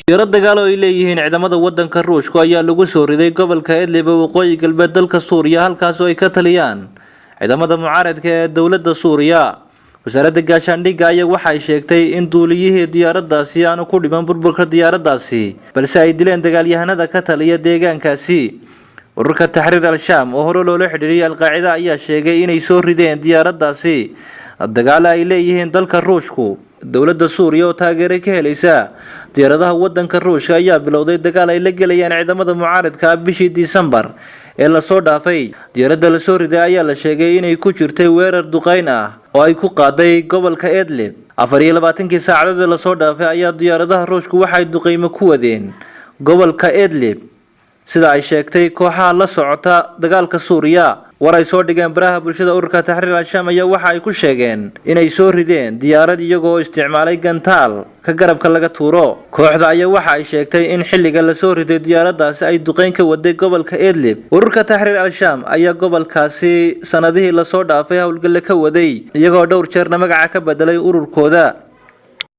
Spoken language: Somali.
diyaarad dagaal oo ay leeyihiin ciidamada wadanka Ruushka ayaa lagu soo riday gobolka Idlib ee waqooyi galbeed dalka Suuriya halkaas oo ay ka taliyaan ciidamada mucaaradka ee dawladda Suuriya. wasaaradda gaashaandhigga ayaa waxay sheegtay in duuliyihii diyaaradaasi aanu ku dhiman burburka diyaaradaasi balse ay dileen dagaalyahanada ka taliya deegaankaasi. ururka Tahriir al-Sham oo hore loola xidhiidhiyay al-Qaacida ayaa sheegay inay soo rideen diyaaradaasi dagaal ay leeyihiin dalka Ruushku. dawladda Suuriya oo taageero ka helaysa diyaaradaha wadanka Ruushka ayaa bilowday dagaal ay la galayaan ciidamada mucaaradka bishii December ee la soo dhaafay. diyaaradda la soo riday ayaa la sheegay inay ku jirtay weerar duqeyn ah oo ay ku qaaday gobolka Idlib. 24 saacadood la soo dhaafay ayaa diyaaradaha Ruushku waxay duqeymo ku wadeen gobolka Idlib sida ay sheegtay kooxaha la socota dagaalka Suuriya. war ay soo dhigeen baraha bulshada ururka Tahriir al-Sham ayaa waxa ay ku sheegeen inay soo rideen diyaarad iyagoo isticmaalay gantaal ka garabka laga tuuro. kooxda ayaa waxa ay sheegtay in xilliga la soo riday diyaaradaasi ay duqeyn ka waday gobolka Idlib. ururka Tahriir al-Sham ayaa gobolkaasi sanadihii la soo dhaafay howlgal ka waday iyagoo dhowr jeer magaca ka bedelay ururkooda.